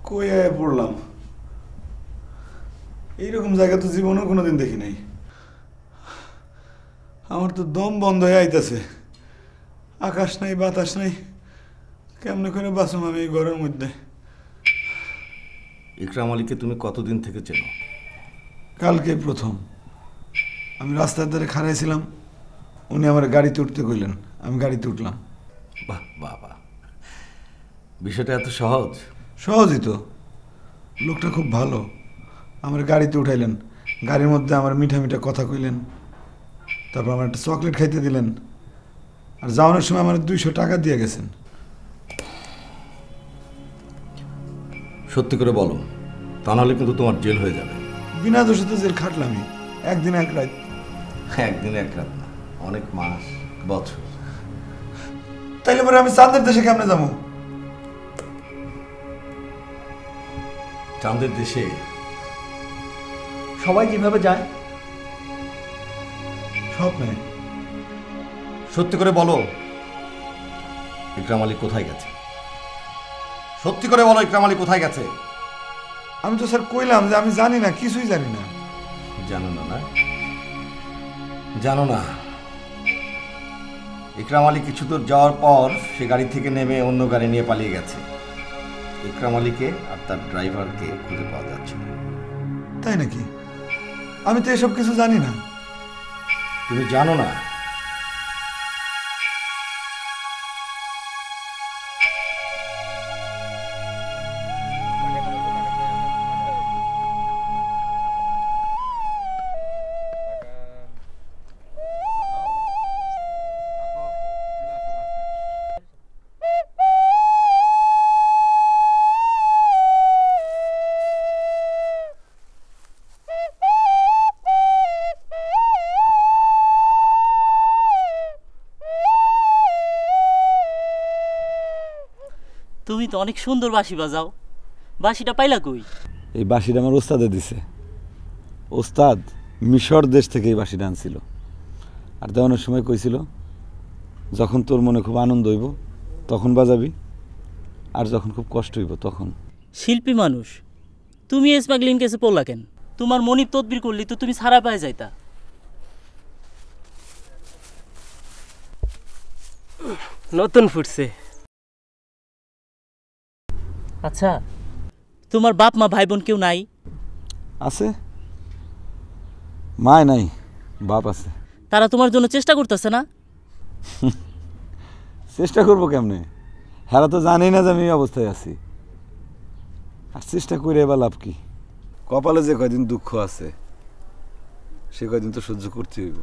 কই আয়া পড়লাম? এইরকম জায়গা তো জীবনেও কোনোদিন দেখি নাই। আমার তো দম বন্ধ হয়ে আইতাছে। আকাশ নাই, বাতাস নাই, কেমনে করে বাঁচুম আমি এই ঘরের মধ্যে? ইকরাম আলীকে তুমি কতদিন থেকে চেনো? কালকে প্রথম। আমি রাস্তার ধারে খাড়াইছিলাম, উনি আমার গাড়িতে উঠতে কইলেন, আমি গাড়িতে উঠলাম। বাহ বাবা, বিষয়টা এত সহজ? সহজই তো। লোকটা খুব ভালো। আমার গাড়িতে উঠাইলেন, গাড়ির মধ্যে আমার মিঠা মিঠা কথা কইলেন, তারপর আমার একটা চকলেট খাইতে দিলেন, আর যাওয়ানোর সময় আমার 200 টাকা দিয়ে গেছেন। সত্যি করে বলো, তা নাহলে কিন্তু তোমার জেল হয়ে যাবে। বিনা দোষে তো জেল খাটলামই, একদিন এক রাত। একদিন এক রাত না, অনেক মাস, বছর। তাইলে পরে আমি চাঁদের দেশে কেমনে যাবো? চাঁদের দেশে সবাই যেভাবে যায়। স্বপ্নে। সত্যি করে বলো, ইকরাম আলী কোথায় গেছে? সত্যি করে বলো, ইকরাম আলী কোথায় গেছে? আমি তো স্যার কইলাম যে আমি জানি না, কিছুই জানি না। জানো না? না জানো না? ইকরাম আলী কিছু দূর যাওয়ার পর সে গাড়ি থেকে নেমে অন্য গাড়ি নিয়ে পালিয়ে গেছে। ইকরাম আলীকে আর তার ড্রাইভারকে খুঁজে পাওয়া যাচ্ছে না। তাই নাকি? আমি তো এসব কিছু জানি না। তুমি জানো না? তুমি তো অনেক সুন্দর বাঁশি বাজাও, বাঁশিটা পাইলা কই? এই বাঁশিটা আমার ওস্তাদে দিছে। ওস্তাদ মিশর দেশ থেকে এই বাঁশিটা আনছিল, আর দেওয়ানোর সময় কইছিল যখন তোর মনে খুব আনন্দ হইব তখন বাজাবি, আর যখন খুব কষ্ট হইব তখন। শিল্পী মানুষ, তুমি স্মাগলিং কেসে পড়লা কেন? তোমার মনিব তদবির করলি তো তুমি ছাড়া পায়ে যাইতা। নতুন ফুটছে। আচ্ছা, তোমার বাপ মা ভাই বোন কেউ নাই? আছে, মায় নাই, বাপ আছে। তারা তোমার জন্য চেষ্টা করতেছে না? চেষ্টা করবো কেমনে? হেরা তো জানেই না যে আমি এই অবস্থায় আছি, আর চেষ্টা করে এবার লাভ কি? কপালে যে কয়দিন দুঃখ আছে সে কয়দিন তো সহ্য করতে হইব।